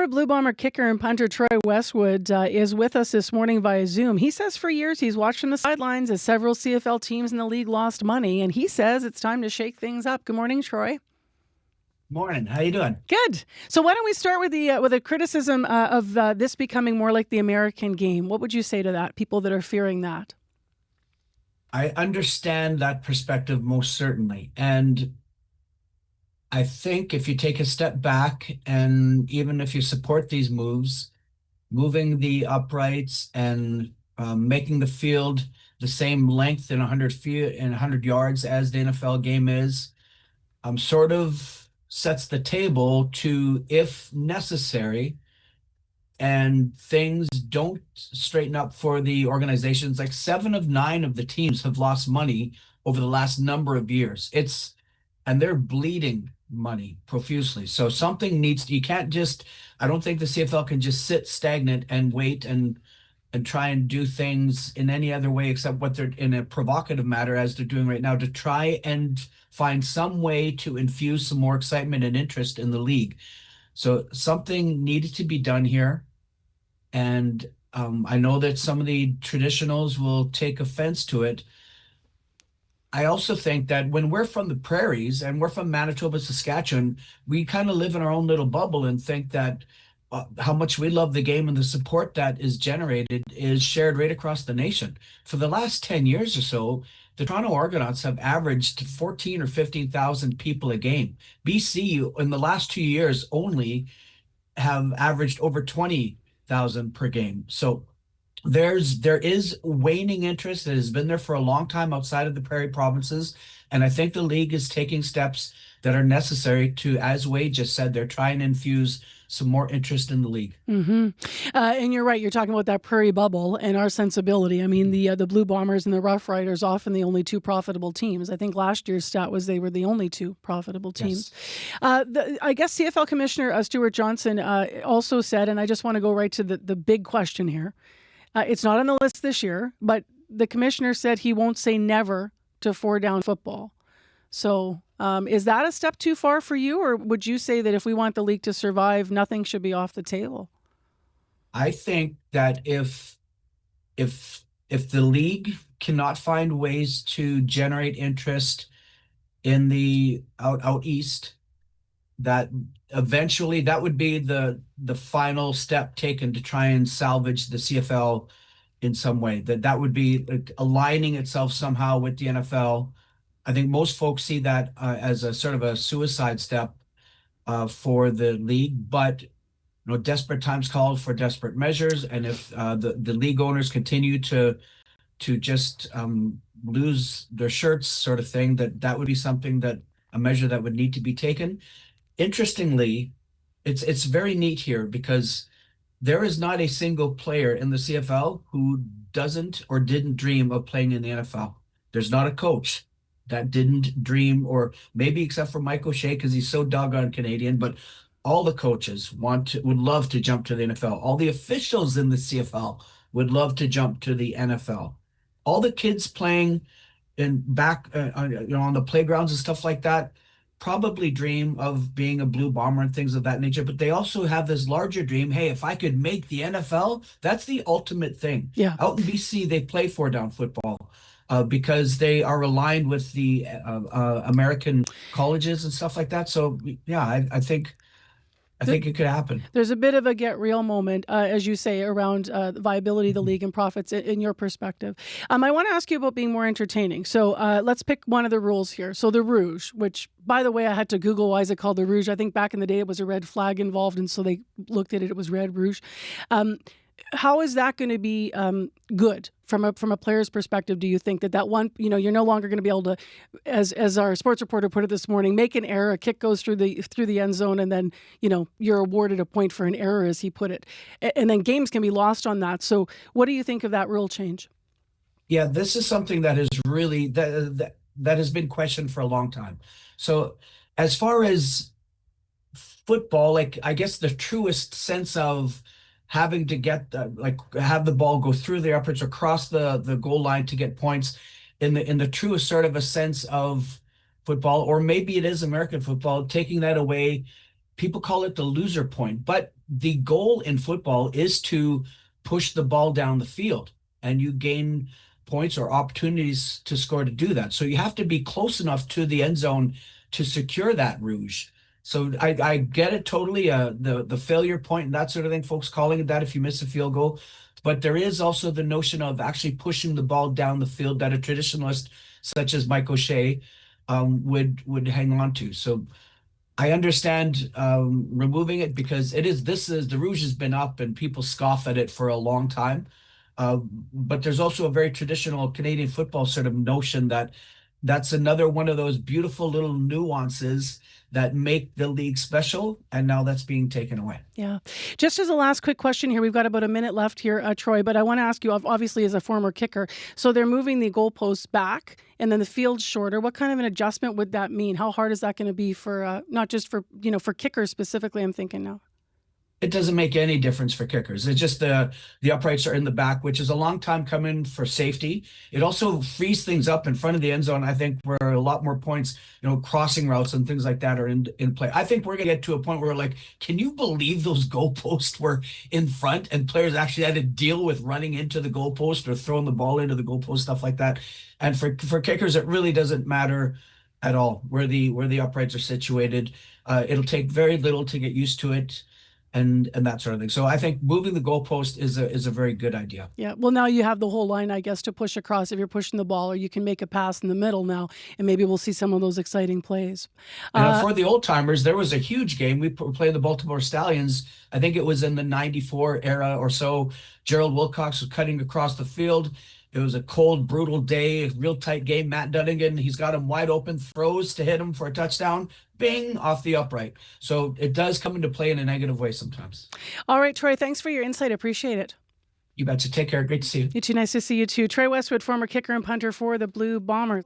Former Blue Bomber kicker and punter Troy Westwood is with us this morning via Zoom. He says for years he's watched from the sidelines as several CFL teams in the league lost money, and he says it's time to shake things up. Good morning, Troy. Morning. How you doing? Good. So why don't we start with the criticism of this becoming more like the American game? What would you say to that? People that are fearing that. I understand that perspective most certainly. And I think if you take a step back and even if you support these moves, moving the uprights and making the field the same length in 100 feet and 100 yards as the NFL game is, sort of sets the table to, if necessary, and things don't straighten up for the organizations, like 7 of 9 of the teams have lost money over the last number of years. And they're bleeding money profusely. So something needs to, you can't just, I don't think the CFL can just sit stagnant and wait and try and do things in any other way except what they're in a provocative matter as they're doing right now to try and find some way to infuse some more excitement and interest in the league. So something needed to be done here. And I know that some of the traditionals will take offense to it. I also think that when we're from the prairies and we're from Manitoba, Saskatchewan, we kind of live in our own little bubble and think that how much we love the game and the support that is generated is shared right across the nation. For the last 10 years or so, the Toronto Argonauts have averaged 14 or 15,000 people a game. BC in the last 2 years only have averaged over 20,000 per game. So there is waning interest that has been there for a long time outside of the prairie provinces. And I think the league is taking steps that are necessary to, as Wade just said, they're trying to infuse some more interest in the league. Mm-hmm. And you're right. You're talking about that prairie bubble and our sensibility. I mean, the Blue Bombers and the Rough Riders, often the only two profitable teams. I think last year's stat was they were the only two profitable teams. Yes. I guess CFL Commissioner Stuart Johnson also said, and I just want to go right to the big question here. It's not on the list this year, but the commissioner said he won't say never to 4-down football. So is that a step too far for you, or would you say that if we want the league to survive, nothing should be off the table? I think that if the league cannot find ways to generate interest in the out east, that eventually that would be the final step taken to try and salvage the CFL in some way. That would be like aligning itself somehow with the NFL. I think most folks see that as a sort of a suicide step for the league, but desperate times call for desperate measures. And if the league owners continue to just lose their shirts, sort of thing, that would be something that a measure that would need to be taken. Interestingly, it's very neat here because there is not a single player in the CFL who doesn't or didn't dream of playing in the NFL. There's not a coach that didn't dream, or maybe except for Mike O'Shea because he's so doggone Canadian, but all the coaches would love to jump to the NFL. All the officials in the CFL would love to jump to the NFL. All the kids playing back on the playgrounds and stuff like that probably dream of being a Blue Bomber and things of that nature, but they also have this larger dream. Hey, if I could make the NFL, that's the ultimate thing. Yeah. Out in BC, they play 4-down football because they are aligned with the American colleges and stuff like that. So yeah, I think it could happen. There's a bit of a get real moment, as you say, around the viability of the league and profits in your perspective. I want to ask you about being more entertaining. So let's pick one of the rules here. So the Rouge, which, by the way, I had to Google why is it called the Rouge. I think back in the day it was a red flag involved, and so they looked at it. It was Red Rouge. How is that going to be good from a player's perspective? Do you think that one, you're no longer going to be able to, as our sports reporter put it this morning, make an error, a kick goes through the end zone, and then you're awarded a point for an error, as he put it, and then games can be lost on that. So what do you think of that rule change? Yeah, this is something that is really that has been questioned for a long time. So as far as football, like I guess the truest sense of having to get have the ball go through the uprights or cross the goal line to get points in the truest sort of a sense of football, or maybe it is American football, taking that away people call it the loser point, but the goal in football is to push the ball down the field, and you gain points or opportunities to score to do that. So you have to be close enough to the end zone to secure that rouge. So I get it totally, the failure point and that sort of thing, folks calling it that if you miss a field goal. But there is also the notion of actually pushing the ball down the field that a traditionalist such as Mike O'Shea would hang on to. So I understand removing it because this is the rouge has been up and people scoff at it for a long time. Uh, but there's also a very traditional Canadian football sort of notion that that's another one of those beautiful little nuances that make the league special, and now that's being taken away. Yeah. Just as a last quick question here, we've got about a minute left here, Troy, but I want to ask you, obviously, as a former kicker, so they're moving the goalposts back and then the field's shorter. What kind of an adjustment would that mean? How hard is that going to be for, not just for, for kickers specifically, I'm thinking now? It doesn't make any difference for kickers. It's just the uprights are in the back, which is a long time coming for safety. It also frees things up in front of the end zone, I think, where a lot more points, crossing routes and things like that are in play. I think we're gonna get to a point where, like, can you believe those goalposts were in front and players actually had to deal with running into the goalpost or throwing the ball into the goalpost, stuff like that. And for kickers, it really doesn't matter at all where the uprights are situated. It'll take very little to get used to it and that sort of thing. So I think moving the goalpost is a very good idea. Yeah. Well, now you have the whole line, I guess, to push across if you're pushing the ball, or you can make a pass in the middle now, and maybe we'll see some of those exciting plays. And for the old timers, there was a huge game. We played the Baltimore Stallions. I think it was in the '94 era or so. Gerald Wilcox was cutting across the field. It was a cold, brutal day, a real tight game. Matt Dunnigan, he's got him wide open, throws to hit him for a touchdown, bing, off the upright. So it does come into play in a negative way sometimes. All right, Troy, thanks for your insight. Appreciate it. You betcha. Take care. Great to see you. You too. Nice to see you too. Troy Westwood, former kicker and punter for the Blue Bombers.